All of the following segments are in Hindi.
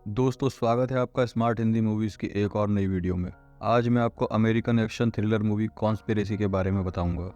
दोस्तों, स्वागत है आपका स्मार्ट हिंदी मूवीज़ की एक और नई वीडियो में। आज मैं आपको American action thriller movie conspiracy के बारे में बताऊंगा।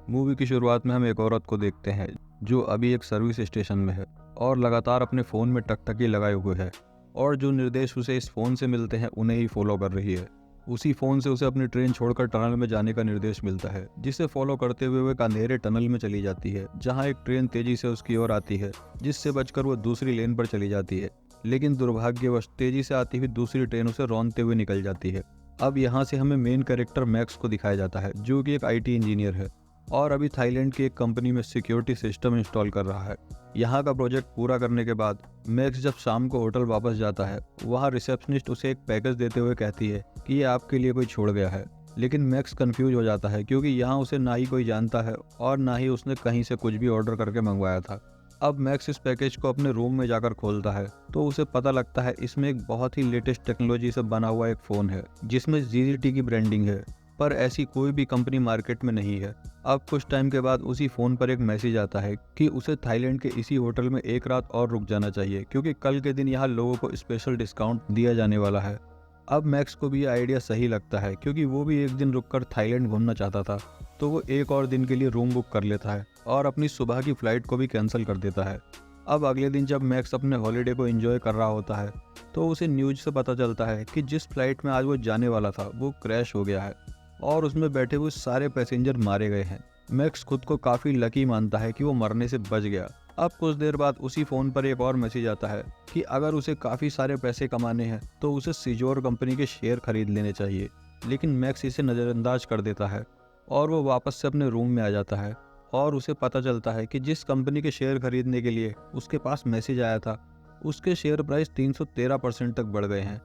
मूवी की शुरुआत में हम एक औरत को देखते हैं जो अभी एक सर्विस स्टेशन में है और लगातार अपने फ़ोन में टकटकी लगाए हुए है और जो निर्देश उसे इस फ़ोन से मिलते हैं उन्हें ही फॉलो कर रही है। उसी फ़ोन से उसे अपनी ट्रेन छोड़कर टनल में जाने का निर्देश मिलता है, जिसे फॉलो करते हुए वो एक अंधेरे टनल में चली जाती है जहाँ एक ट्रेन तेजी से उसकी ओर आती है, जिससे बचकर वो दूसरी लेन पर चली जाती है। लेकिन दुर्भाग्यवश तेजी से आती हुई दूसरी ट्रेन उसे रौंदते हुए निकल जाती है। अब यहाँ से हमें मेन कैरेक्टर मैक्स को दिखाया जाता है, जो कि एक आईटी इंजीनियर है और अभी थाईलैंड की एक कंपनी में सिक्योरिटी सिस्टम इंस्टॉल कर रहा है। यहाँ का प्रोजेक्ट पूरा करने के बाद मैक्स जब शाम को होटल वापस जाता है, वहाँ रिसेप्शनिस्ट उसे एक पैकेज देते हुए कहती है कि ये आपके लिए कोई छोड़ गया है। लेकिन मैक्स कंफ्यूज हो जाता है क्योंकि यहाँ उसे ना ही कोई जानता है और ना ही उसने कहीं से कुछ भी ऑर्डर करके मंगवाया था। अब मैक्स इस पैकेज को अपने रूम में जाकर खोलता है तो उसे पता लगता है इसमें एक बहुत ही लेटेस्ट टेक्नोलॉजी से बना हुआ एक फ़ोन है जिसमें जीजीटी की ब्रांडिंग है, पर ऐसी कोई भी कंपनी मार्केट में नहीं है। अब कुछ टाइम के बाद उसी फ़ोन पर एक मैसेज आता है कि उसे थाईलैंड के इसी होटल में एक रात और रुक जाना चाहिए क्योंकि कल के दिन यहाँ लोगों को स्पेशल डिस्काउंट दिया जाने वाला है। अब मैक्स को भी ये आइडिया सही लगता है क्योंकि वो भी एक दिन रुककर थाईलैंड घूमना चाहता था, तो वो एक और दिन के लिए रूम बुक कर लेता है और अपनी सुबह की फ़्लाइट को भी कैंसिल कर देता है। अब अगले दिन जब मैक्स अपने हॉलीडे को एंजॉय कर रहा होता है तो उसे न्यूज़ से पता चलता है कि जिस फ्लाइट में आज वो जाने वाला था वो क्रैश हो गया है और उसमें बैठे हुए सारे पैसेंजर मारे गए हैं। मैक्स खुद को काफ़ी लकी मानता है कि वो मरने से बच गया। अब कुछ देर बाद उसी फ़ोन पर एक और मैसेज आता है कि अगर उसे काफ़ी सारे पैसे कमाने हैं तो उसे सिजोर कंपनी के शेयर खरीद लेने चाहिए। लेकिन मैक्स इसे नज़रअंदाज कर देता है और वो वापस से अपने रूम में आ जाता है और उसे पता चलता है कि जिस कंपनी के शेयर खरीदने के लिए उसके पास मैसेज आया था उसके शेयर प्राइस 313% तक बढ़ गए हैं।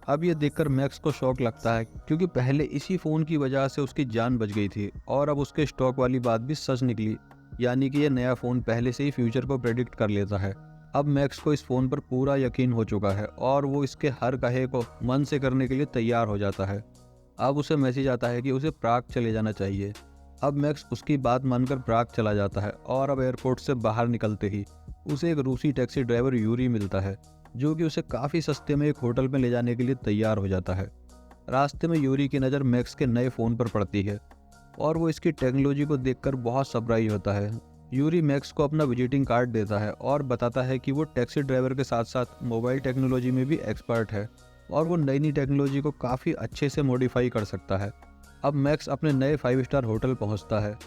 अब ये देखकर मैक्स को शौक लगता है क्योंकि पहले इसी फ़ोन की वजह से उसकी जान बच गई थी और अब उसके स्टॉक वाली बात भी सच निकली, यानी कि ये नया फ़ोन पहले से ही फ्यूचर को प्रेडिक्ट कर लेता है। अब मैक्स को इस फ़ोन पर पूरा यकीन हो चुका है और वो इसके हर कहे को मन से करने के लिए तैयार हो जाता है। अब उसे मैसेज आता है कि उसे प्राग चले जाना चाहिए। अब मैक्स उसकी बात मानकर प्राग चला जाता है और अब एयरपोर्ट से बाहर निकलते ही उसे एक रूसी टैक्सी ड्राइवर यूरी मिलता है, जो कि उसे काफ़ी सस्ते में एक होटल में ले जाने के लिए तैयार हो जाता है। रास्ते में यूरी की नज़र मैक्स के नए फ़ोन पर पड़ती है और वो इसकी टेक्नोलॉजी को देखकर बहुत सरप्राइज होता है। यूरी मैक्स को अपना विजिटिंग कार्ड देता है और बताता है कि वो टैक्सी ड्राइवर के साथ साथ मोबाइल टेक्नोलॉजी में भी एक्सपर्ट है और वो नई नई टेक्नोलॉजी को काफ़ी अच्छे से मॉडिफाई कर सकता है। अब मैक्स अपने नए 5 स्टार होटल पहुंचता है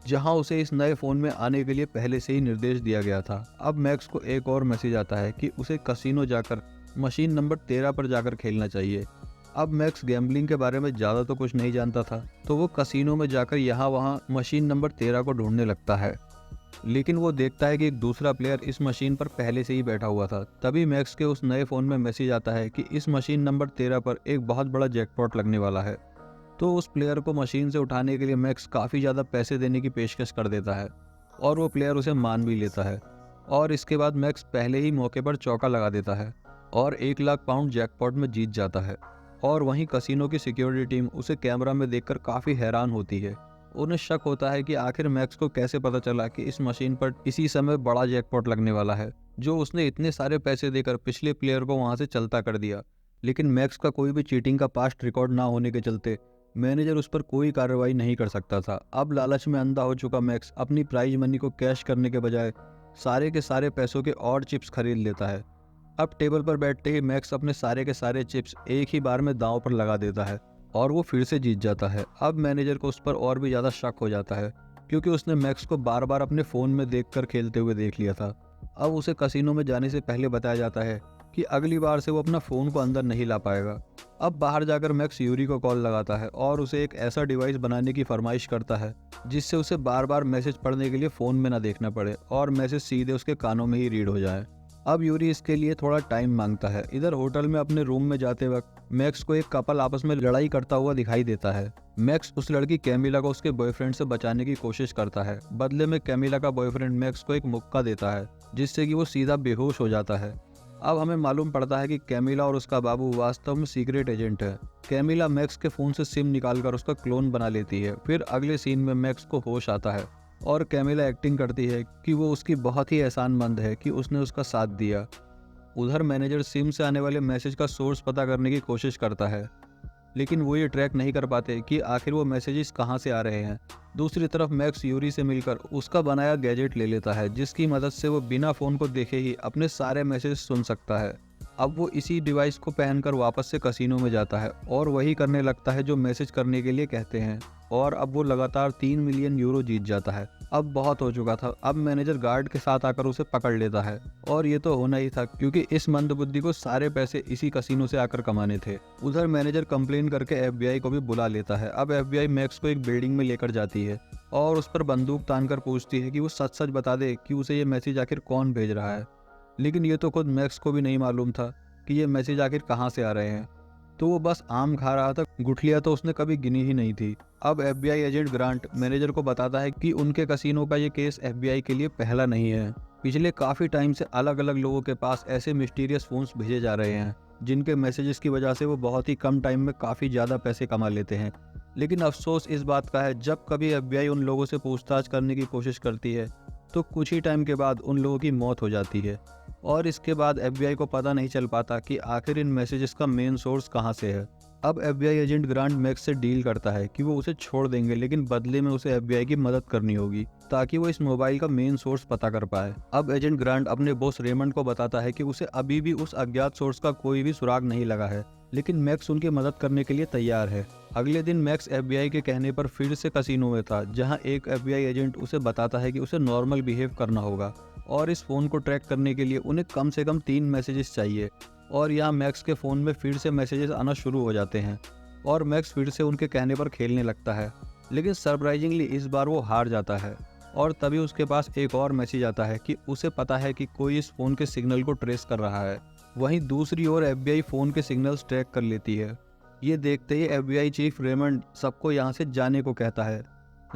जहां उसे इस नए फ़ोन में आने के लिए पहले से ही निर्देश दिया गया था। अब मैक्स को एक और मैसेज आता है कि उसे कसिनो जाकर मशीन नंबर 13 पर जाकर खेलना चाहिए। अब मैक्स गैम्बलिंग के बारे में ज़्यादा तो कुछ नहीं जानता था, तो वो कसिनो में जाकर यहाँ वहाँ मशीन नंबर 13 को ढूंढने लगता है। लेकिन वो देखता है कि एक दूसरा प्लेयर इस मशीन पर पहले से ही बैठा हुआ था। तभी मैक्स के उस नए फ़ोन में मैसेज आता है कि इस मशीन नंबर 13 पर एक बहुत बड़ा जैकपॉट लगने वाला है। तो उस प्लेयर को मशीन से उठाने के लिए मैक्स काफ़ी ज़्यादा पैसे देने की पेशकश कर देता है और वो प्लेयर उसे मान भी लेता है। और इसके बाद मैक्स पहले ही मौके पर चौका लगा देता है और 1 लाख पाउंड जैकपॉट में जीत जाता है। और वहीं कसिनो की सिक्योरिटी टीम उसे कैमरा में देखकर काफ़ी हैरान होती है। उन्हें शक होता है कि आखिर मैक्स को कैसे पता चला कि इस मशीन पर इसी समय बड़ा जैकपॉट लगने वाला है, जो उसने इतने सारे पैसे देकर पिछले प्लेयर को वहां से चलता कर दिया। लेकिन मैक्स का कोई भी चीटिंग का पास्ट रिकॉर्ड ना होने के चलते मैनेजर उस पर कोई कार्रवाई नहीं कर सकता था। अब लालच में अंधा हो चुका मैक्स अपनी प्राइज मनी को कैश करने के बजाय सारे के सारे पैसों के और चिप्स खरीद लेता है। अब टेबल पर बैठते ही मैक्स अपने सारे के सारे चिप्स एक ही बार में दांव पर लगा देता है और वो फिर से जीत जाता है। अब मैनेजर को उस पर और भी ज़्यादा शक हो जाता है क्योंकि उसने मैक्स को बार बार अपने फ़ोन में देखकर खेलते हुए देख लिया था। अब उसे कसिनो में जाने से पहले बताया जाता है कि अगली बार से वो अपना फ़ोन को अंदर नहीं ला पाएगा। अब बाहर जाकर मैक्स यूरी को कॉल लगाता है और उसे एक ऐसा डिवाइस बनाने की फरमाइश करता है जिससे उसे बार बार मैसेज पढ़ने के लिए फ़ोन में ना देखना पड़े और मैसेज सीधे उसके कानों में ही रीड हो जाए। अब यूरी इसके लिए थोड़ा टाइम मांगता है। इधर होटल में अपने रूम में जाते वक्त मैक्स को एक कपल आपस में लड़ाई करता हुआ दिखाई देता है। मैक्स उस लड़की कैमिला को उसके बॉयफ्रेंड से बचाने की कोशिश करता है। बदले में कैमिला का बॉयफ्रेंड मैक्स को एक मुक्का देता है जिससे कि वो सीधा बेहोश हो जाता है। अब हमें मालूम पड़ता है कि कैमिला और उसका बाबू वास्तव में सीक्रेट एजेंट है। कैमिला मैक्स के फ़ोन से सिम निकालकर उसका क्लोन बना लेती है। फिर अगले सीन में मैक्स को होश आता है और कैमिला एक्टिंग करती है कि वो उसकी बहुत ही एहसानमंद है कि उसने उसका साथ दिया। उधर मैनेजर सिम से आने वाले मैसेज का सोर्स पता करने की कोशिश करता है, लेकिन वो ये ट्रैक नहीं कर पाते कि आखिर वो मैसेजेस कहाँ से आ रहे हैं। दूसरी तरफ मैक्स यूरी से मिलकर उसका बनाया गैजेट ले लेता है, जिसकी मदद से वो बिना फ़ोन को देखे ही अपने सारे मैसेज सुन सकता है। अब वो इसी डिवाइस को पहनकर वापस से कसिनो में जाता है और वही करने लगता है जो मैसेज करने के लिए कहते हैं, और अब वो लगातार 3 मिलियन यूरो जीत जाता है। अब बहुत हो चुका था। अब मैनेजर गार्ड के साथ आकर उसे पकड़ लेता है, और ये तो होना ही था क्योंकि इस मंदबुद्धि को सारे पैसे इसी कसिनो से आकर कमाने थे। उधर मैनेजर कंप्लेन करके एफबीआई को भी बुला लेता है। अब एफबीआई मैक्स को एक बिल्डिंग में लेकर जाती है और उस पर बंदूक तानकर पूछती है कि वो सच सच बता दे कि उसे ये मैसेज आखिर कौन भेज रहा है। लेकिन ये तो खुद मैक्स को भी नहीं मालूम था कि ये मैसेज आखिर कहाँ से आ रहे हैं, तो वो बस आम खा रहा था, गुठलियाँ तो उसने कभी गिनी ही नहीं थी। अब एफबीआई एजेंट ग्रांट मैनेजर को बताता है कि उनके कसिनो का ये केस एफबीआई के लिए पहला नहीं है। पिछले काफ़ी टाइम से अलग अलग लोगों के पास ऐसे मिस्टीरियस फोन्स भेजे जा रहे हैं जिनके मैसेजेस की वजह से वो बहुत ही कम टाइम में काफ़ी ज़्यादा पैसे कमा लेते हैं। लेकिन अफसोस इस बात का है, जब कभी एफबीआई उन लोगों से पूछताछ करने की कोशिश करती है तो कुछ ही टाइम के बाद उन लोगों की मौत हो जाती है, और इसके बाद एफबीआई को पता नहीं चल पाता कि आखिर इन मैसेजेस का मेन सोर्स कहाँ से है। अब एफबीआई एजेंट ग्रांट मैक्स से डील करता है कि वो उसे छोड़ देंगे, लेकिन बदले में उसे एफबीआई की मदद करनी होगी ताकि वो इस मोबाइल का मेन सोर्स पता कर पाए। अब एजेंट ग्रांट अपने बॉस रेमंड को बताता है कि उसे अभी भी उस अज्ञात सोर्स का कोई भी सुराग नहीं लगा है, लेकिन मैक्स उनकी मदद करने के लिए तैयार है। अगले दिन मैक्स एफबीआई के कहने पर फिर से कसिनो में था, जहां एक एफबीआई एजेंट उसे बताता है कि उसे नॉर्मल बिहेव करना होगा और इस फ़ोन को ट्रैक करने के लिए उन्हें कम से कम 3 मैसेजेस चाहिए। और यहाँ मैक्स के फ़ोन में फिर से मैसेजेस आना शुरू हो जाते हैं और मैक्स फिर से उनके कहने पर खेलने लगता है, लेकिन सरप्राइजिंगली इस बार वो हार जाता है। और तभी उसके पास एक और मैसेज आता है कि उसे पता है कि कोई इस फ़ोन के सिग्नल को ट्रेस कर रहा है। वहीं दूसरी ओर एफबीआई फ़ोन के सिग्नल्स ट्रैक कर लेती है। ये देखते ही एफबीआई चीफ रेमंड सबको यहाँ से जाने को कहता है,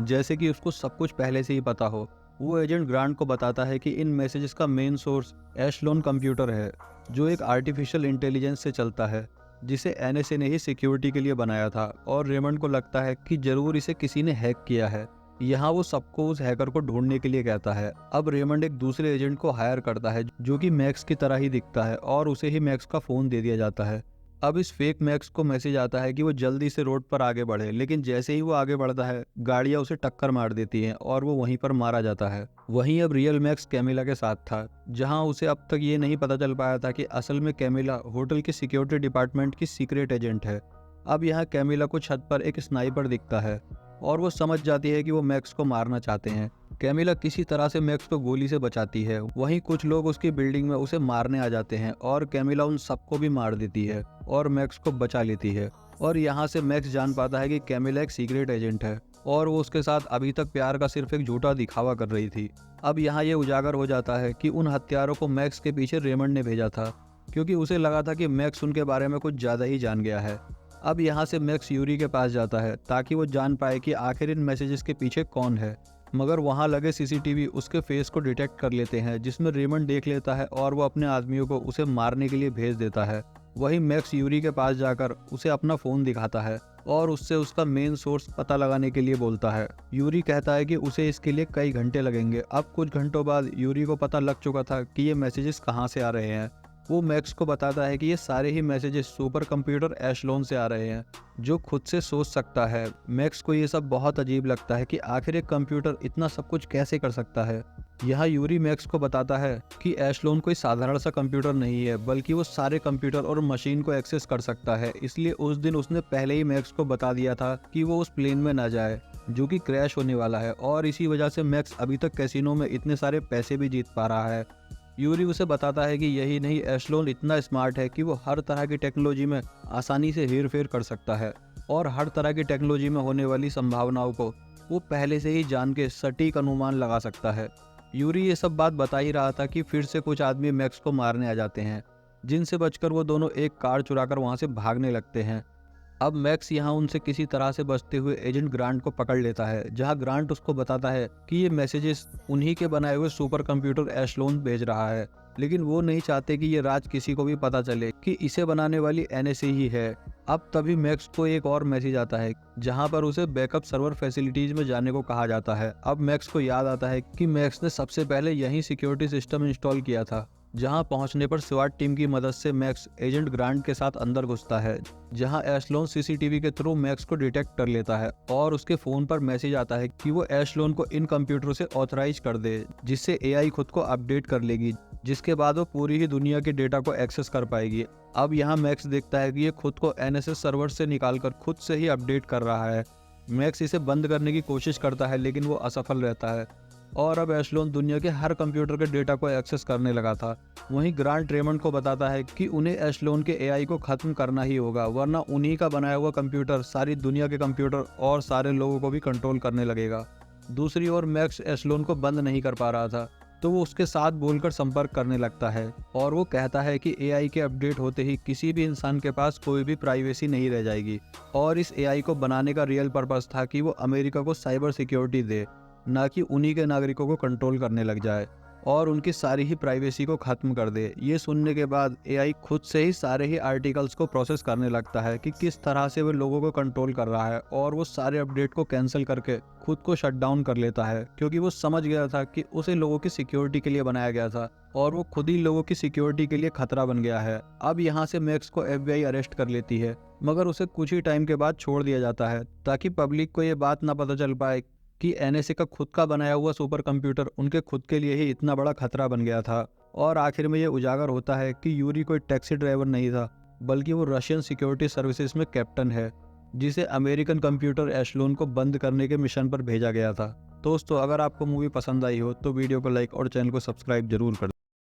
जैसे कि उसको सब कुछ पहले से ही पता हो। वो एजेंट ग्रांट को बताता है कि इन मैसेजेस का मेन सोर्स एशलोन कंप्यूटर है, जो एक आर्टिफिशियल इंटेलिजेंस से चलता है, जिसे एनएसए ने ही सिक्योरिटी के लिए बनाया था, और रेमंड को लगता है कि जरूर इसे किसी ने हैक किया है। यहाँ वो सबको उस हैकर को ढूंढने के लिए कहता है। अब रेमंड एक दूसरे एजेंट को हायर करता है जो कि मैक्स की तरह ही दिखता है, और उसे ही मैक्स का फ़ोन दे दिया जाता है। अब इस फेक मैक्स को मैसेज आता है कि वो जल्दी से रोड पर आगे बढ़े, लेकिन जैसे ही वो आगे बढ़ता है गाड़ियां उसे टक्कर मार देती हैं और वो वहीं पर मारा जाता है। वहीं अब रियल मैक्स कैमिला के साथ था, जहां उसे अब तक ये नहीं पता चल पाया था कि असल में कैमिला होटल के सिक्योरिटी डिपार्टमेंट की सीक्रेट एजेंट है। अब यहाँ कैमिला को छत पर एक स्नाइपर दिखता है और वो समझ जाती है कि वो मैक्स को मारना चाहते हैं। कैमिला किसी तरह से मैक्स को गोली से बचाती है। वहीं कुछ लोग उसकी बिल्डिंग में उसे मारने आ जाते हैं और कैमिला उन सबको भी मार देती है और मैक्स को बचा लेती है। और यहाँ से मैक्स जान पाता है कि कैमिला एक सीक्रेट एजेंट है और वो उसके साथ अभी तक प्यार का सिर्फ एक झूठा दिखावा कर रही थी। अब यहाँ ये उजागर हो जाता है कि उन हत्यारों को मैक्स के पीछे रेमंड ने भेजा था, क्योंकि उसे लगा था कि मैक्स उनके बारे में कुछ ज़्यादा ही जान गया है। अब यहाँ से मैक्स यूरी के पास जाता है ताकि वो जान पाए कि आखिर इन मैसेजेस के पीछे कौन है, मगर वहाँ लगे सीसीटीवी उसके फेस को डिटेक्ट कर लेते हैं, जिसमें रेमंड देख लेता है और वो अपने आदमियों को उसे मारने के लिए भेज देता है। वहीं मैक्स यूरी के पास जाकर उसे अपना फ़ोन दिखाता है और उससे उसका मेन सोर्स पता लगाने के लिए बोलता है। यूरी कहता है कि उसे इसके लिए कई घंटे लगेंगे। अब कुछ घंटों बाद यूरी को पता लग चुका था कि ये मैसेजेस कहाँ से आ रहे हैं। वो मैक्स को बताता है कि ये सारे ही मैसेजेस सुपर कंप्यूटर एशलोन से आ रहे हैं, जो खुद से सोच सकता है। मैक्स को ये सब बहुत अजीब लगता है कि आखिर एक कंप्यूटर इतना सब कुछ कैसे कर सकता है। यहाँ यूरी मैक्स को बताता है कि एशलोन कोई साधारण सा कंप्यूटर नहीं है, बल्कि वो सारे कंप्यूटर और मशीन को एक्सेस कर सकता है। इसलिए उस दिन उसने पहले ही मैक्स को बता दिया था कि वो उस प्लेन में ना जाए जो कि क्रैश होने वाला है, और इसी वजह से मैक्स अभी तक कैसीनो में इतने सारे पैसे भी जीत पा रहा है। यूरी उसे बताता है कि यही नहीं, एशलोन इतना स्मार्ट है कि वो हर तरह की टेक्नोलॉजी में आसानी से हेर फेर कर सकता है और हर तरह की टेक्नोलॉजी में होने वाली संभावनाओं को वो पहले से ही जान के सटीक अनुमान लगा सकता है। यूरी ये सब बात बता ही रहा था कि फिर से कुछ आदमी मैक्स को मारने आ जाते हैं, जिनसे बचकर वो दोनों एक कार चुराकर वहाँ से भागने लगते हैं। अब मैक्स यहाँ उनसे किसी तरह से बचते हुए एजेंट ग्रांट को पकड़ लेता है, जहाँ ग्रांट उसको बताता है कि ये मैसेजेस उन्हीं के बनाए हुए सुपर कंप्यूटर एशलोन भेज रहा है, लेकिन वो नहीं चाहते कि ये राज किसी को भी पता चले कि इसे बनाने वाली एनएसए ही है। अब तभी मैक्स को एक और मैसेज आता है, जहाँ पर उसे बैकअप सर्वर फैसिलिटीज में जाने को कहा जाता है। अब मैक्स को याद आता है कि मैक्स ने सबसे पहले यही सिक्योरिटी सिस्टम इंस्टॉल किया था जहां पहुंचने पर स्वाट टीम की मदद से मैक्स एजेंट ग्रांट के साथ अंदर घुसता है, जहां एशलोन सीसीटीवी के थ्रू मैक्स को डिटेक्ट कर लेता है और उसके फोन पर मैसेज आता है कि वो एशलोन को इन कंप्यूटरों से ऑथराइज कर दे, जिससे एआई खुद को अपडेट कर लेगी, जिसके बाद वो पूरी ही दुनिया के डेटा को एक्सेस कर पाएगी। अब यहाँ मैक्स देखता है कि ये खुद को एनएसएस सर्वर से निकालकर खुद से ही अपडेट कर रहा है। मैक्स इसे बंद करने की कोशिश करता है लेकिन वो असफल रहता है और अब एशलोन दुनिया के हर कंप्यूटर के डेटा को एक्सेस करने लगा था। वहीं ग्रांट रेमंड को बताता है कि उन्हें एशलोन के एआई को खत्म करना ही होगा, वरना उन्हीं का बनाया हुआ कंप्यूटर सारी दुनिया के कंप्यूटर और सारे लोगों को भी कंट्रोल करने लगेगा। दूसरी ओर मैक्स एशलोन को बंद नहीं कर पा रहा था, तो वो उसके साथ बोलकर संपर्क करने लगता है और वो कहता है कि एआई के अपडेट होते ही किसी भी इंसान के पास कोई भी प्राइवेसी नहीं रह जाएगी और इस एआई को बनाने का रियल पर्पस था कि वो अमेरिका को साइबर सिक्योरिटी दे, ना कि उन्हीं के नागरिकों को कंट्रोल करने लग जाए और उनकी सारी ही प्राइवेसी को खत्म कर दे। ये सुनने के बाद एआई खुद से ही सारे ही आर्टिकल्स को प्रोसेस करने लगता है कि किस तरह से वो लोगों को कंट्रोल कर रहा है और वो सारे अपडेट को कैंसिल करके खुद को शट डाउन कर लेता है, क्योंकि वो समझ गया था कि उसे लोगों की सिक्योरिटी के लिए बनाया गया था और वो खुद ही लोगों की सिक्योरिटी के लिए खतरा बन गया है। अब यहाँ से मैक्स को एफबीआई अरेस्ट कर लेती है, मगर उसे कुछ ही टाइम के बाद छोड़ दिया जाता है ताकि पब्लिक को ये बात ना पता चल पाए कि एनएसए का खुद का बनाया हुआ सुपर कंप्यूटर उनके खुद के लिए ही इतना बड़ा खतरा बन गया था। और आखिर में ये उजागर होता है कि यूरी कोई टैक्सी ड्राइवर नहीं था, बल्कि वो रशियन सिक्योरिटी सर्विसेज में कैप्टन है, जिसे अमेरिकन कंप्यूटर एशलोन को बंद करने के मिशन पर भेजा गया था। दोस्तों, अगर आपको मूवी पसंद आई हो तो वीडियो को लाइक और चैनल को सब्सक्राइब जरूर कर